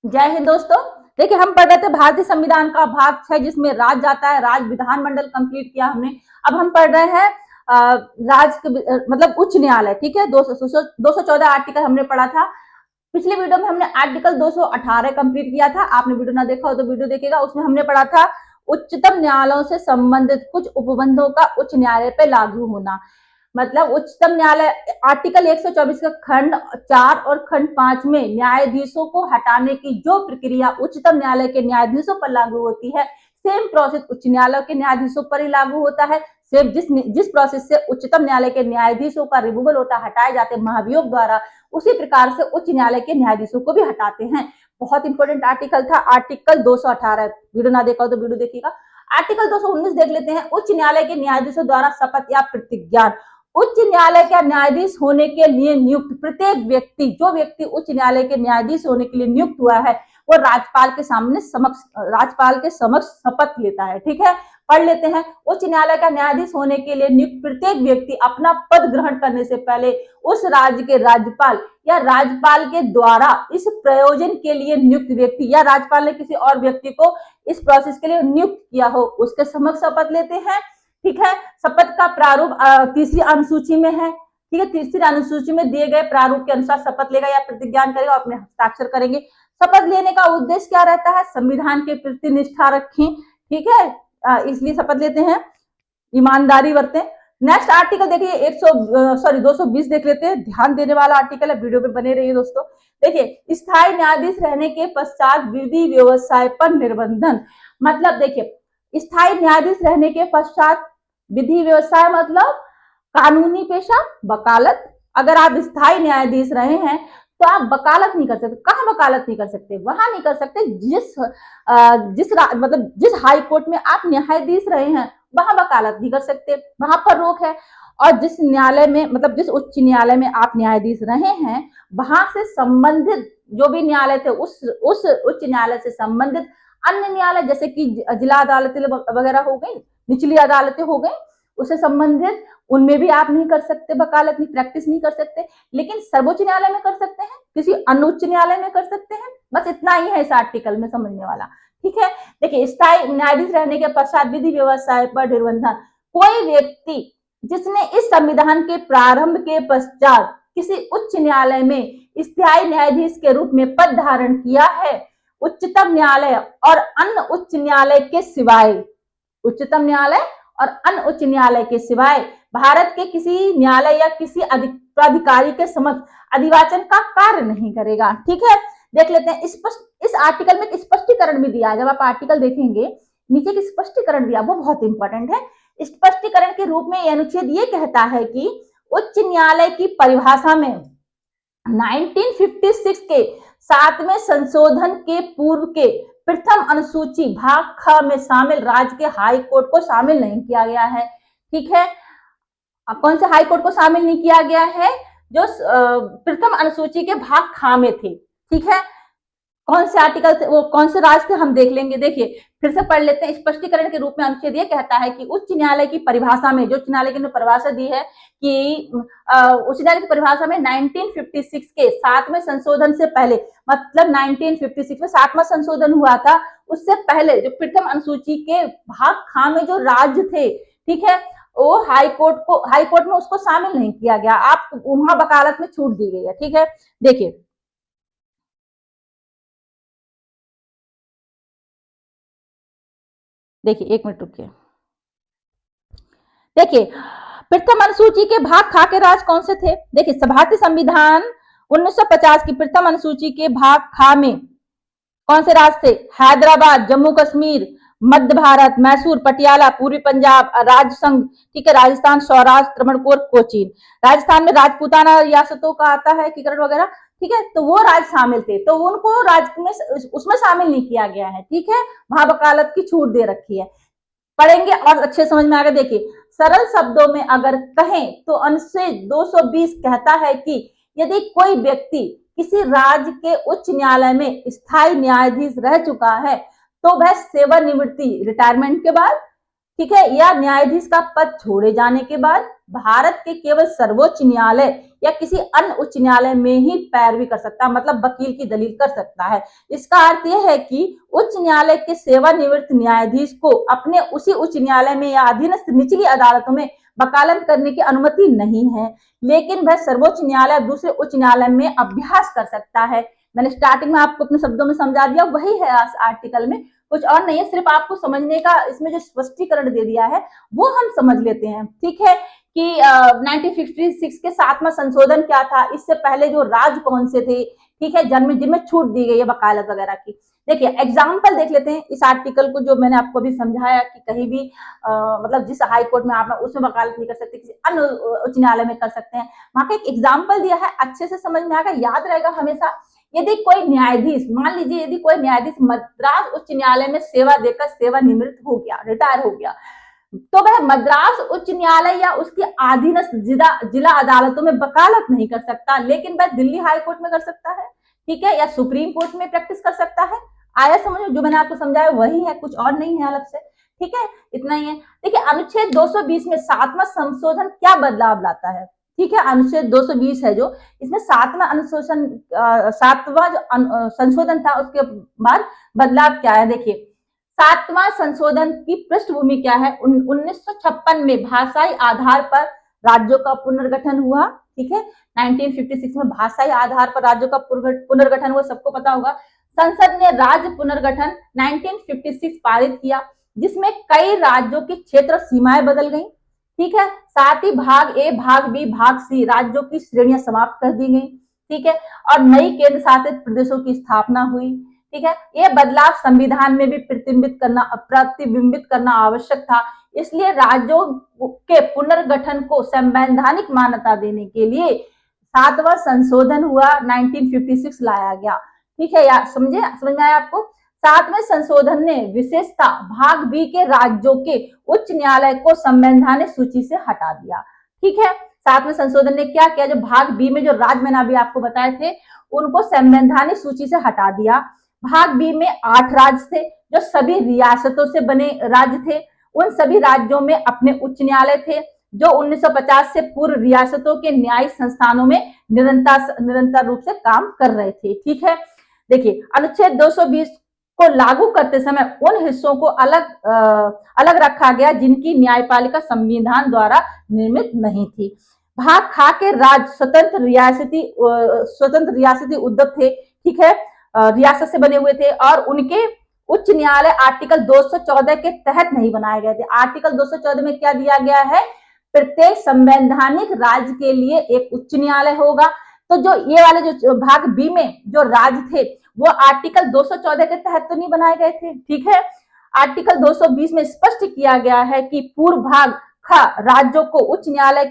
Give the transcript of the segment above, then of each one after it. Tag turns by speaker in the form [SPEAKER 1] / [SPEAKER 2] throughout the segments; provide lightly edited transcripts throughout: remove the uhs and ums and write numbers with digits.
[SPEAKER 1] जय हिंद दोस्तों। देखिए, हम पढ़ रहे थे भारतीय संविधान का भाग 6 जिसमें राज्य आता है। राज्य विधानमंडल कंप्लीट किया हमने। अब हम पढ़ रहे हैं राज्य मतलब उच्च न्यायालय। ठीक है, 214 आर्टिकल हमने पढ़ा था। पिछले वीडियो में हमने आर्टिकल 218 कंप्लीट किया था। आपने वीडियो ना देखा हो तो वीडियो देखेगा। उसमें हमने पढ़ा था उच्चतम न्यायालयों से संबंधित कुछ उपबंधों का उच्च न्यायालय पे लागू होना। मतलब उच्चतम न्यायालय आर्टिकल 124 का खंड 4 और खंड 5 में न्यायाधीशों को हटाने की जो प्रक्रिया उच्चतम न्यायालय के न्यायाधीशों पर लागू होती है, सेम प्रोसेस उच्च न्यायालय के न्यायाधीशों पर ही लागू होता है। सेम जिस प्रोसेस से उच्चतम न्यायालय के न्यायाधीशों का रिमूवल होता है, हटाए जाते हैं महाभियोग द्वारा, उसी प्रकार से उच्च न्यायालय के न्यायाधीशों को भी हटाते हैं। बहुत इंपॉर्टेंट आर्टिकल था आर्टिकल 218। वीडियो ना देखा हो तो वीडियो देखिएगा। आर्टिकल 219 देख लेते हैं। उच्च न्यायालय के न्यायाधीशों द्वारा शपथ या प्रतिज्ञान। उच्च न्यायालय का न्यायाधीश होने के लिए नियुक्त प्रत्येक व्यक्ति, जो व्यक्ति उच्च न्यायालय के न्यायाधीश होने के लिए नियुक्त हुआ है, वो राज्यपाल के समक्ष शपथ लेता है। ठीक है, पढ़ लेते हैं। उच्च न्यायालय का न्यायाधीश होने के लिए नियुक्त प्रत्येक व्यक्ति अपना पद ग्रहण करने से पहले उस राज्य के राज्यपाल या राज्यपाल के द्वारा इस प्रयोजन के लिए नियुक्त व्यक्ति या राज्यपाल ने किसी और व्यक्ति को इस प्रोसेस के लिए नियुक्त किया हो, उसके समक्ष शपथ लेते हैं। ठीक है, शपथ का प्रारूप तीसरी अनुसूची में है। ठीक है, तीसरी अनुसूची में दिए गए प्रारूप के अनुसार शपथ लेगा या प्रतिज्ञान करेगा, अपने हस्ताक्षर करेंगे। शपथ लेने का उद्देश्य क्या रहता है? संविधान के प्रति निष्ठा रखें। ठीक है, इसलिए शपथ लेते हैं, ईमानदारी बरतें। नेक्स्ट आर्टिकल देखिए 220 देख लेते हैं। ध्यान देने वाला आर्टिकल है, वीडियो पे बने रहिए दोस्तों। देखिए, स्थायी न्यायाधीश रहने के पश्चात विधि व्यवसाय पर निर्बंधन। मतलब देखिए, स्थायी न्यायाधीश रहने के पश्चात विधि व्यवसाय मतलब कानूनी पेशा, वकालत। अगर आप स्थायी न्यायाधीश रहे हैं तो आप वकालत नहीं कर सकते। कहाँ वकालत नहीं कर सकते? वहां नहीं कर सकते मतलब जिस हाई कोर्ट में आप न्यायाधीश रहे हैं वहां वकालत नहीं कर सकते, वहां पर रोक है। और जिस न्यायालय में मतलब जिस उच्च न्यायालय में आप न्यायाधीश रहे हैं वहां से संबंधित जो भी न्यायालय थे उस उच्च न्यायालय से संबंधित अन्य न्यायालय जैसे कि जिला अदालतें वगैरह हो गई, निचली अदालतें हो गई, उससे संबंधित उनमें भी आप नहीं कर सकते, वकालत नहीं, प्रैक्टिस नहीं कर सकते। लेकिन सर्वोच्च न्यायालय में कर सकते हैं, किसी अन्य उच्च न्यायालय में कर सकते हैं। बस इतना ही है इस आर्टिकल में समझने वाला। ठीक है, देखिए, स्थायी न्यायाधीश रहने के पश्चात विधि व्यवसाय पर निर्बंधन। कोई व्यक्ति जिसने इस संविधान के प्रारंभ के पश्चात किसी उच्च न्यायालय में स्थायी न्यायाधीश के रूप में पद धारण किया है, उच्चतम न्यायालय और अन्य उच्च न्यायालय के सिवाय, उच्चतम न्यायालय और अन्य उच्च न्यायालय के सिवाय भारत के किसी न्यायालय या किसी प्राधिकारी के समक्ष अधिवाचन का कार्य नहीं करेगा। ठीक है, देख लेते हैं। इस आर्टिकल में एक स्पष्टीकरण भी दिया है। जब आप आर्टिकल देखेंगे नीचे की स्पष्टीकरण दिया, वो बहुत इंपॉर्टेंट है। स्पष्टीकरण के रूप में अनुच्छेद ये कहता है कि उच्च न्यायालय की परिभाषा में 1956 के 7वें संशोधन के पूर्व के प्रथम अनुसूची भाग ख में शामिल राज्य के हाई कोर्ट को शामिल नहीं किया गया है। ठीक है, कौन से हाई कोर्ट को शामिल नहीं किया गया है? जो प्रथम अनुसूची के भाग ख में थे। ठीक है, कौन से आर्टिकल थे, वो कौन से राज्य थे, हम देख लेंगे। देखिए, फिर से पढ़ लेते हैं। स्पष्टीकरण के रूप में अनुच्छेद ये कहता है कि उच्च न्यायालय की परिभाषा में, जो उच्च न्यायालय की परिभाषा दी है कि उच्च न्यायालय की परिभाषा में 1956 के 7वें संशोधन से पहले, मतलब 1956 में 7वां संशोधन हुआ था, उससे पहले जो प्रथम अनुसूची के भाग ख में जो राज्य थे, ठीक है, वो हाई कोर्ट में उसको शामिल नहीं किया गया। आप वहां वकालत में छूट दी गई है। ठीक है, देखिए, एक मिनट रुकिए। देखिए, प्रथम अनुसूची के भाग खा के राज्य कौन से थे? देखिए, भारतीय संविधान 1950 की प्रथम अनुसूची के भाग खा में कौन से राज्य थे? हैदराबाद, जम्मू कश्मीर, मध्य भारत, मैसूर, पटियाला, पूर्वी पंजाब, राज्य संघ, ठीक है, राजस्थान, सौराष्ट्र, त्रवणकोर, कोचीन। राजस्थान में राजपूताना रियासतों का आता है एकीकरण वगैरह। ठीक है, तो वो राज्य शामिल थे, तो उनको राज्य में उसमें शामिल नहीं किया गया है। ठीक है, वहां वकालत की छूट दे रखी है। पढ़ेंगे और अच्छे समझ में आएगा। देखिए, सरल शब्दों में अगर कहें तो अनुच्छेद 220 कहता है कि यदि कोई व्यक्ति किसी राज्य के उच्च न्यायालय में स्थायी न्यायाधीश रह चुका है तो वह सेवानिवृत्ति, रिटायरमेंट के बाद ठीक है, या न्यायाधीश का पद छोड़े जाने के बाद भारत के केवल सर्वोच्च न्यायालय या किसी अन्य उच्च न्यायालय में ही पैरवी कर सकता है, मतलब वकील की दलील कर सकता है। इसका अर्थ यह है कि उच्च न्यायालय के सेवानिवृत्त न्यायाधीश को अपने उसी उच्च न्यायालय में या अधीनस्थ निचली अदालतों में वकालत करने की अनुमति नहीं है, लेकिन वह सर्वोच्च न्यायालय दूसरे उच्च न्यायालय में अभ्यास कर सकता है। मैंने स्टार्टिंग में आपको अपने शब्दों में समझा दिया, वही है आर्टिकल में, कुछ और नहीं है, सिर्फ आपको समझने का इसमें जो स्पष्टीकरण दे दिया है वो हम समझ लेते हैं। ठीक है, कि 1956 के 7वां संशोधन क्या था, इससे पहले जो राज्य कौन से थे, ठीक है, जिनमें छूट दी गई है वकालत वगैरह की। देखिए एग्जाम्पल देख लेते हैं इस आर्टिकल को, जो मैंने आपको अभी समझाया कि कहीं भी मतलब जिस हाई कोर्ट में आप उसमें वकालत नहीं कर सकते, किसी अन्य उच्च न्यायालय में कर सकते हैं। वहां का एक एग्जाम्पल दिया है, अच्छे से समझ में आएगा, याद रहेगा हमेशा। यदि कोई न्यायाधीश, मान लीजिए यदि कोई न्यायाधीश मद्रास उच्च न्यायालय में सेवा देकर सेवानिवृत्त हो गया, रिटायर हो गया, तो वह मद्रास उच्च न्यायालय या उसकी अधीनस्थ जिला अदालतों में वकालत नहीं कर सकता, लेकिन वह दिल्ली हाई कोर्ट में कर सकता है, ठीक है, या सुप्रीम कोर्ट में प्रैक्टिस कर सकता है। आया समझ में? जो मैंने आपको समझाया वही है, कुछ और नहीं है अलग से। ठीक है, इतना ही है। देखिए अनुच्छेद 220 में 7वां संशोधन क्या बदलाव लाता है? ठीक है, अनुच्छेद 220 है जो, इसमें 7वां अनुशोधन 7वां जो संशोधन था, उसके बाद बदलाव क्या है? देखिए 7वां संशोधन की पृष्ठभूमि क्या है? 1956 में भाषाई आधार पर राज्यों का पुनर्गठन हुआ। ठीक है, 1956 में भाषाई आधार पर राज्यों का पुनर्गठन हुआ, सबको पता होगा। संसद ने राज्य पुनर्गठन 1956 पारित किया, जिसमें कई राज्यों की क्षेत्र सीमाएं बदल गई। ठीक है, साथ ही भाग ए, भाग बी, भाग सी राज्यों की श्रेणियां समाप्त कर दी गई। ठीक है, और नई केंद्र शासित प्रदेशों की स्थापना हुई। ठीक है, यह बदलाव संविधान में भी प्रतिबिंबित करना आवश्यक था। इसलिए राज्यों के पुनर्गठन को संवैधानिक मान्यता देने के लिए 7वां संशोधन हुआ, 1956 लाया गया। ठीक है यार, समझ में आया आपको? 7वें संशोधन ने विशेषता भाग बी के राज्यों के उच्च न्यायालय को संवैधानिक सूची से हटा दिया। ठीक है, 7वें संशोधन ने क्या किया? जो भाग बी में जो राज्य मैंने अभी आपको बताए थे, उनको संवैधानिक सूची से हटा दिया। भाग बी में 8 राज्य थे, जो सभी रियासतों से बने राज्य थे। उन सभी राज्यों में अपने उच्च न्यायालय थे, जो 1950 से पूर्व रियासतों के न्यायिक संस्थानों में निरंतर रूप से काम कर रहे थे। ठीक है, देखिए अनुच्छेद 220 को लागू करते समय उन हिस्सों को अलग रखा गया जिनकी न्यायपालिका संविधान द्वारा निर्मित नहीं थी। भाग खा के राज्य स्वतंत्र रियासती उद्योग थे। ठीक है, रियासत से बने हुए थे और उनके उच्च न्यायालय आर्टिकल 214 के तहत नहीं बनाए गए थे। आर्टिकल 214 में क्या दिया गया है? प्रत्येक संवैधानिक राज्य के लिए एक उच्च न्यायालय होगा। तो जो ये वाले जो भाग बी में जो राज्य थे, वो आर्टिकल 214 के तहत तो नहीं बनाए गए थे। ठीक है, आर्टिकल 220 में स्पष्ट किया गया है कि पूर्व भाग ख राज्यों को उच्च न्यायालय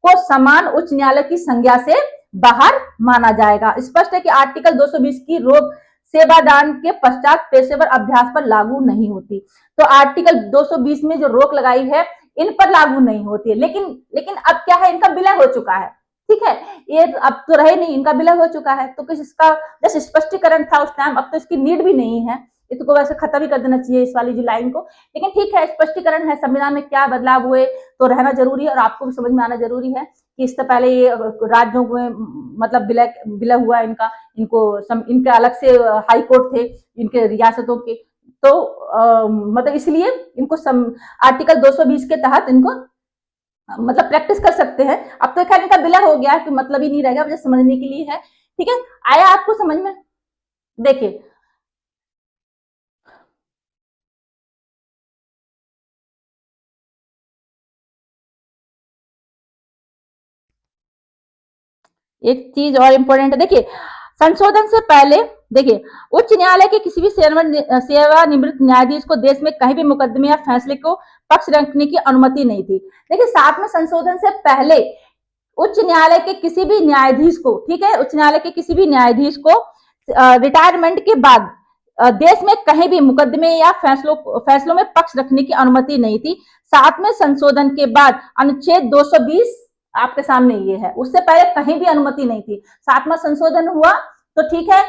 [SPEAKER 1] को समान उच्च न्यायालय की संज्ञा से बाहर माना जाएगा। स्पष्ट है कि आर्टिकल 220 की रोक सेवादान के पश्चात पेशेवर अभ्यास पर लागू नहीं होती। तो आर्टिकल 220 में जो रोक लगाई है, इन पर लागू नहीं होती है। लेकिन अब क्या है? इनका विलय हो चुका है। ठीक है, ये अब तो रहे नहीं, इनका विलय हो चुका है, तो कुछ इसका जैसे स्पष्टीकरण था उस टाइम, अब तो इसकी नीड भी नहीं है। इसको वैसे खत्म ही कर देना चाहिए इस वाली जो लाइन को। लेकिन ठीक है, स्पष्टीकरण है, संविधान में क्या बदलाव हुए तो रहना जरूरी है, और आपको भी समझ में आना जरूरी है कि इससे पहले ये राज्यों में मतलब विलय हुआ इनका, इनके अलग से हाई कोर्ट थे इनके रियासतों के, तो मतलब इसलिए इनको आर्टिकल 220 के तहत इनको मतलब प्रैक्टिस कर सकते हैं। अब तो खैर इनका विलय हो गया है, कि मतलब ही नहीं रहेगा, मुझे समझने के लिए है। ठीक है, आया आपको समझ में? देखिए एक चीज और इम्पोर्टेंट है, देखिए संशोधन से पहले देखिए उच्च न्यायालय के किसी भी सेवानिवृत्त न्यायाधीश को देश में कहीं भी मुकदमे या फैसले को पक्ष रखने की अनुमति नहीं थी। देखिए 7वें संशोधन से पहले उच्च न्यायालय के किसी भी न्यायाधीश को, ठीक है, उच्च न्यायालय के किसी भी न्यायाधीश को रिटायरमेंट के बाद देश में कहीं भी मुकदमे या फैसलों में पक्ष रखने की अनुमति नहीं थी। 7वें संशोधन के बाद अनुच्छेद 220 आपके सामने ये है, उससे पहले कहीं भी अनुमति नहीं थी। 7वां संशोधन हुआ तो ठीक है,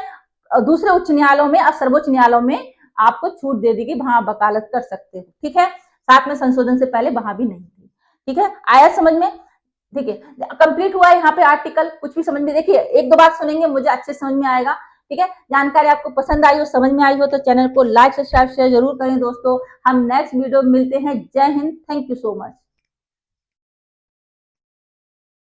[SPEAKER 1] दूसरे उच्च न्यायालयों में और सर्वोच्च न्यायालयों में आपको छूट दे दी कि वहां वकालत कर सकते हो। ठीक है, साथ में संशोधन से पहले वहां भी नहीं थी। ठीक है, आया समझ में? ठीक है, कंप्लीट हुआ यहाँ पे आर्टिकल। कुछ भी समझ में, देखिए एक दो बार सुनेंगे, मुझे अच्छे समझ में आएगा। ठीक है, जानकारी आपको पसंद आई हो, समझ में आई हो तो चैनल को लाइक सब्सक्राइब शेयर जरूर करें दोस्तों। हम नेक्स्ट वीडियो में मिलते हैं। जय Hind, thank you so much.